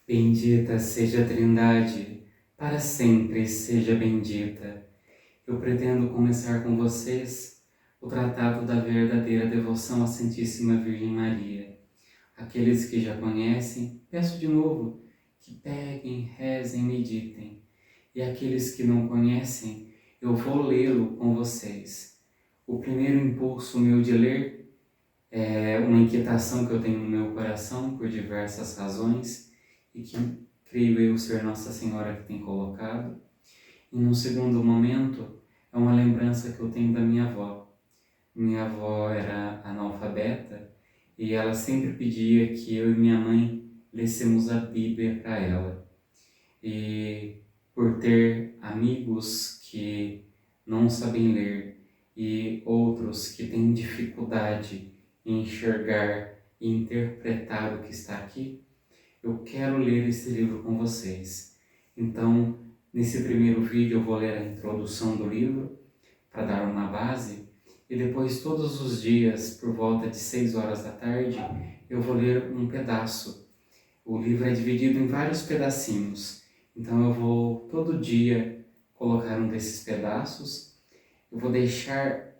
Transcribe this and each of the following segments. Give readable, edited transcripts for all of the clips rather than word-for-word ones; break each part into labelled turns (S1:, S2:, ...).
S1: Bendita seja a Trindade, para sempre seja bendita. Eu pretendo começar com vocês o tratado da verdadeira devoção à Santíssima Virgem Maria. Aqueles que já conhecem, peço de novo que peguem, rezem, meditem. E aqueles que não conhecem, eu vou lê-lo com vocês. O primeiro impulso meu de ler é uma inquietação que eu tenho no meu coração por diversas razões e que creio eu ser Nossa Senhora que tem colocado. E num segundo momento, é uma lembrança que eu tenho da minha avó. Minha avó era analfabeta e ela sempre pedia que eu e minha mãe lêssemos a Bíblia para ela. E por ter amigos que não sabem ler e outros que têm dificuldade em enxergar e interpretar o que está aqui, eu quero ler esse livro com vocês. Então, nesse primeiro vídeo eu vou ler a introdução do livro para dar uma base e depois todos os dias, por volta de 6 horas da tarde, eu vou ler um pedaço. O livro é dividido em vários pedacinhos, então eu vou todo dia colocar um desses pedaços. Eu vou deixar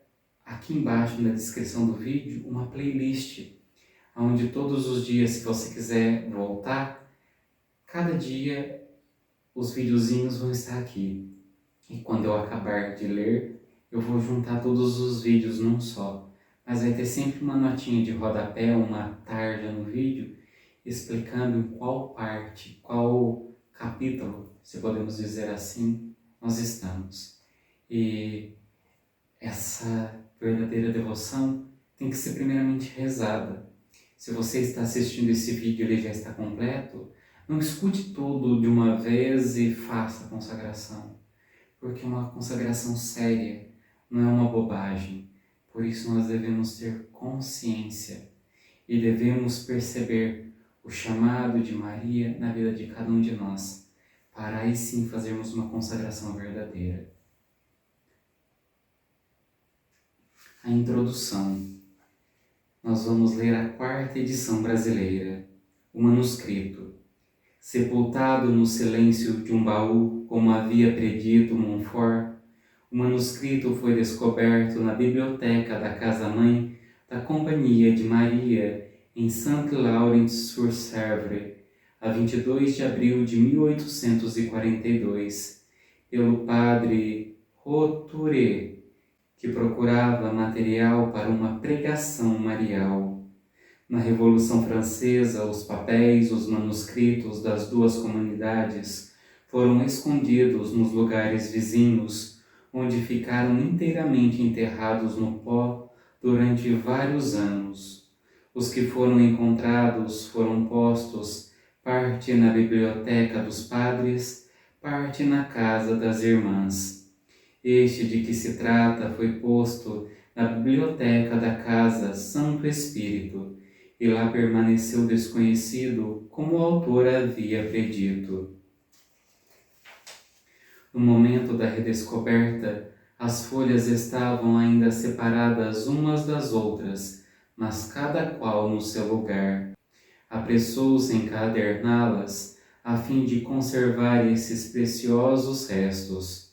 S1: aqui embaixo na descrição do vídeo uma playlist onde todos os dias, se você quiser voltar, cada dia os videozinhos vão estar aqui. E quando eu acabar de ler, eu vou juntar todos os vídeos num só. Mas vai ter sempre uma notinha de rodapé, uma tarja no vídeo, explicando em qual parte, qual capítulo, se podemos dizer assim, nós estamos. E essa verdadeira devoção tem que ser primeiramente rezada. Se você está assistindo esse vídeo e ele já está completo, não escute tudo de uma vez e faça a consagração, porque é uma consagração séria, não é uma bobagem. Por isso nós devemos ter consciência e devemos perceber o chamado de Maria na vida de cada um de nós, para aí sim fazermos uma consagração verdadeira. A introdução. Nós vamos ler a 4ª edição brasileira, o manuscrito. Sepultado no silêncio de um baú, como havia predito Montfort, o manuscrito foi descoberto na biblioteca da casa-mãe da Companhia de Maria, em Saint-Laurent-sur-Sèvre, a 22 de abril de 1842, pelo padre Roturé, que procurava material para uma pregação marial. Na Revolução Francesa, os papéis, os manuscritos das duas comunidades foram escondidos nos lugares vizinhos, onde ficaram inteiramente enterrados no pó durante vários anos. Os que foram encontrados foram postos, parte na biblioteca dos padres, parte na casa das irmãs. Este de que se trata foi posto na biblioteca da casa Santo Espírito, e lá permaneceu desconhecido, como o autor havia predito. No momento da redescoberta, as folhas estavam ainda separadas umas das outras, mas cada qual no seu lugar. Apressou-se em encaderná-las, a fim de conservar esses preciosos restos.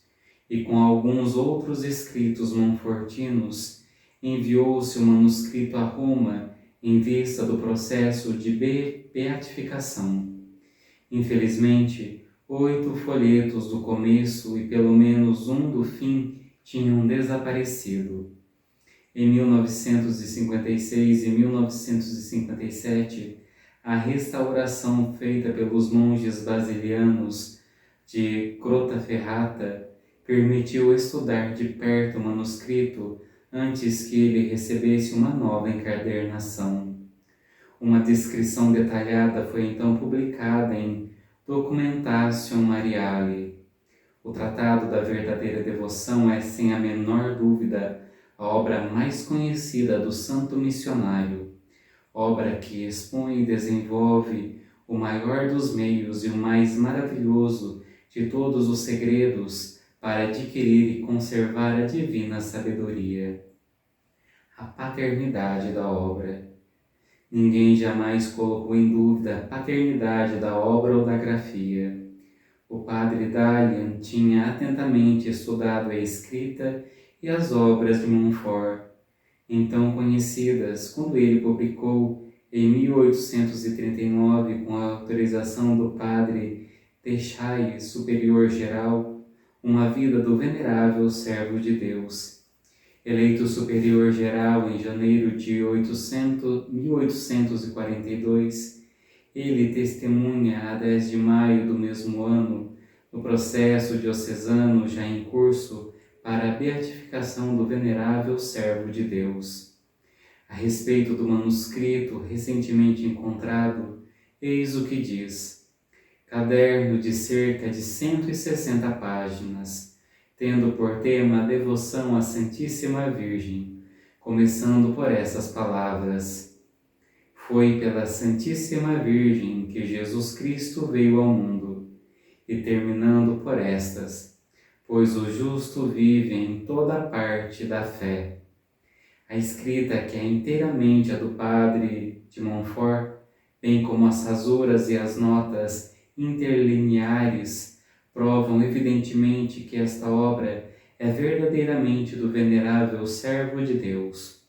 S1: E com alguns outros escritos montfortinos, enviou-se o manuscrito a Roma em vista do processo de beatificação. Infelizmente, 8 folhetos do começo e pelo menos um do fim tinham desaparecido. Em 1956 e 1957, a restauração feita pelos monges basilianos de Grottaferrata permitiu estudar de perto o manuscrito antes que ele recebesse uma nova encadernação. Uma descrição detalhada foi então publicada em Documentatio Mariale. O Tratado da Verdadeira Devoção é, sem a menor dúvida, a obra mais conhecida do santo missionário, obra que expõe e desenvolve o maior dos meios e o mais maravilhoso de todos os segredos para adquirir e conservar a divina sabedoria. A paternidade da obra. Ninguém jamais colocou em dúvida a paternidade da obra ou da grafia. O padre Dalian tinha atentamente estudado a escrita e as obras de Montfort, então conhecidas quando ele publicou, em 1839, com a autorização do padre Techay, superior geral, uma vida do venerável servo de Deus. Eleito superior geral em janeiro de 1842, ele testemunha a 10 de maio do mesmo ano, no processo diocesano já em curso para a beatificação do venerável servo de Deus. A respeito do manuscrito recentemente encontrado, eis o que diz: caderno de cerca de 160 páginas, tendo por tema a devoção à Santíssima Virgem, começando por essas palavras: foi pela Santíssima Virgem que Jesus Cristo veio ao mundo, e terminando por estas: pois o justo vive em toda parte da fé. A escrita, que é inteiramente a do padre de Montfort, bem como as rasuras e as notas interlineares, provam evidentemente que esta obra é verdadeiramente do venerável servo de Deus.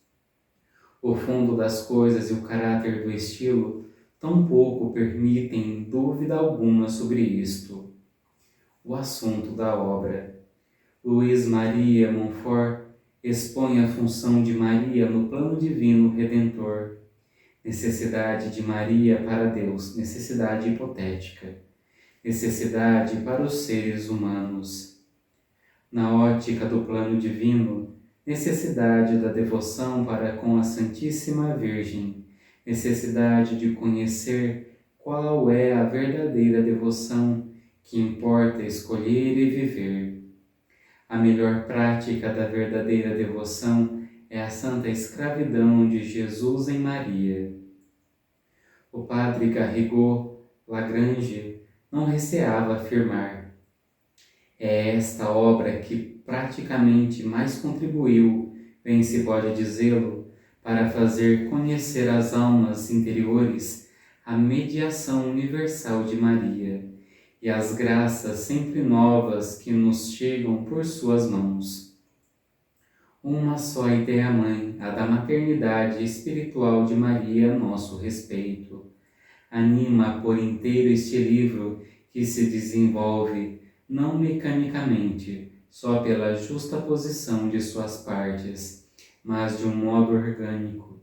S1: O fundo das coisas e o caráter do estilo tampouco permitem dúvida alguma sobre isto. O assunto da obra. Luís Maria Montfort expõe a função de Maria no plano divino redentor. Necessidade de Maria para Deus, necessidade hipotética. Necessidade para os seres humanos. Na ótica do plano divino, necessidade da devoção para com a Santíssima Virgem, necessidade de conhecer qual é a verdadeira devoção que importa escolher e viver. A melhor prática da verdadeira devoção é a santa escravidão de Jesus em Maria. O padre Garrigou Lagrange não receava afirmar: é esta obra que praticamente mais contribuiu, bem se pode dizê-lo, para fazer conhecer às almas interiores a mediação universal de Maria e as graças sempre novas que nos chegam por suas mãos. Uma só ideia-mãe, a da maternidade espiritual de Maria a nosso respeito, anima por inteiro este livro que se desenvolve não mecanicamente, só pela justa posição de suas partes, mas de um modo orgânico,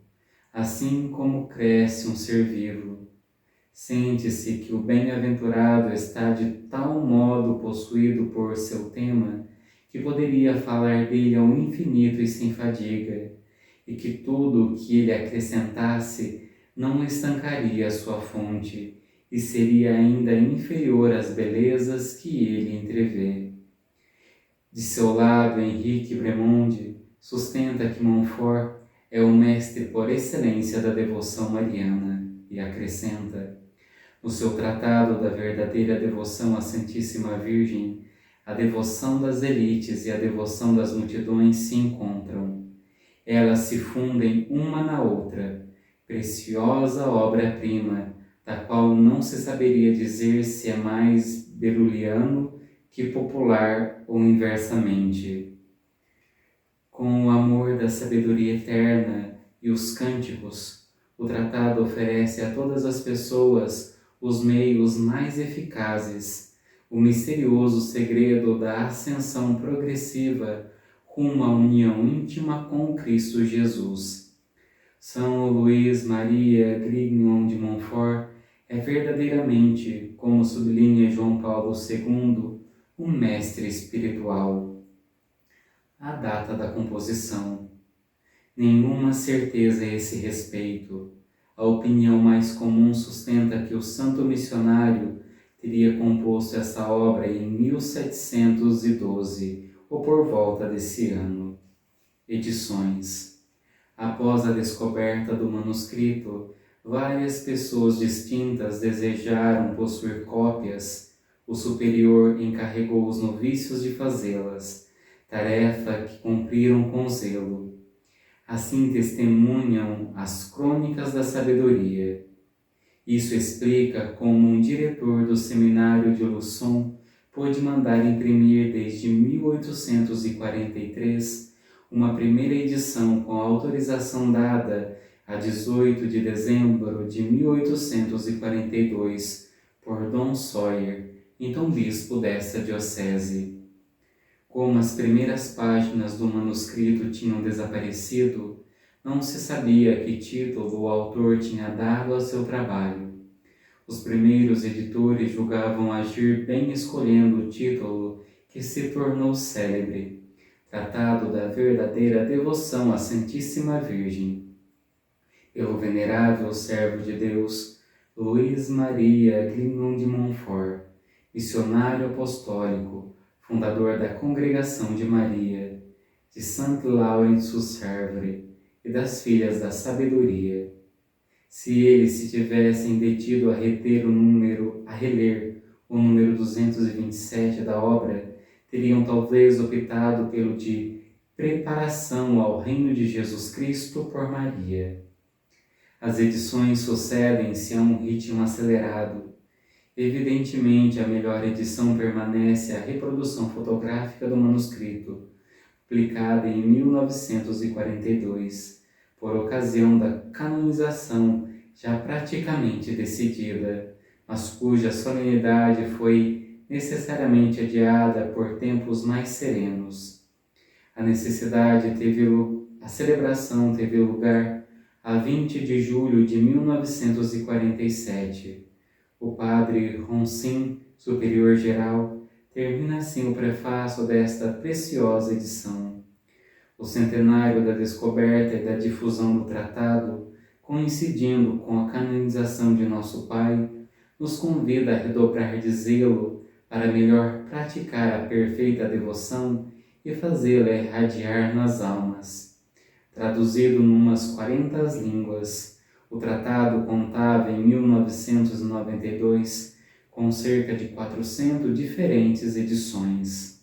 S1: assim como cresce um ser vivo. Sente-se que o bem-aventurado está de tal modo possuído por seu tema que poderia falar dele ao infinito e sem fadiga, e que tudo o que ele acrescentasse não estancaria a sua fonte, e seria ainda inferior às belezas que ele entrevê. De seu lado, Henrique Bremonde sustenta que Montfort é o mestre por excelência da devoção mariana, e acrescenta: no seu tratado da verdadeira devoção à Santíssima Virgem, a devoção das elites e a devoção das multidões se encontram. Elas se fundem uma na outra, preciosa obra-prima, da qual não se saberia dizer se é mais beruliano que popular ou inversamente. Com o amor da sabedoria eterna e os cânticos, o tratado oferece a todas as pessoas os meios mais eficazes, o misterioso segredo da ascensão progressiva rumo à união íntima com Cristo Jesus. São Luís Maria Grignon de Montfort é verdadeiramente, como sublinha João Paulo II, um mestre espiritual. A data da composição. Nenhuma certeza a esse respeito. A opinião mais comum sustenta que o santo missionário teria composto essa obra em 1712, ou por volta desse ano. Edições. Após a descoberta do manuscrito, várias pessoas distintas desejaram possuir cópias. O superior encarregou os novícios de fazê-las, tarefa que cumpriram com zelo. Assim testemunham as crônicas da sabedoria. Isso explica como um diretor do seminário de Luçon pôde mandar imprimir desde 1843 uma primeira edição com autorização dada a 18 de dezembro de 1842 por Dom Sawyer, então bispo desta diocese. Como as primeiras páginas do manuscrito tinham desaparecido, não se sabia que título o autor tinha dado ao seu trabalho. Os primeiros editores julgavam agir bem escolhendo o título que se tornou célebre, Tratado da Verdadeira Devoção à Santíssima Virgem, pelo venerável servo de Deus, Luís Maria Grignon de Montfort, missionário apostólico, fundador da Congregação de Maria, de Saint-Laurent-sur-Sèvre e das Filhas da Sabedoria. Se eles se tivessem detido a reler o número 227 da obra, teriam talvez optado pelo de Preparação ao Reino de Jesus Cristo por Maria. As edições sucedem-se a um ritmo acelerado. Evidentemente, a melhor edição permanece a reprodução fotográfica do manuscrito, publicada em 1942, por ocasião da canonização já praticamente decidida, mas cuja solenidade foi necessariamente adiada por tempos mais serenos. A celebração teve lugar a 20 de julho de 1947. O padre Ronsin, superior geral, termina assim o prefácio desta preciosa edição. O centenário da descoberta e da difusão do tratado, coincidindo com a canonização de nosso Pai, nos convida a redobrar de zelo para melhor praticar a perfeita devoção e fazê-la irradiar nas almas. Traduzido numas 40 línguas, o tratado contava em 1992 com cerca de 400 diferentes edições.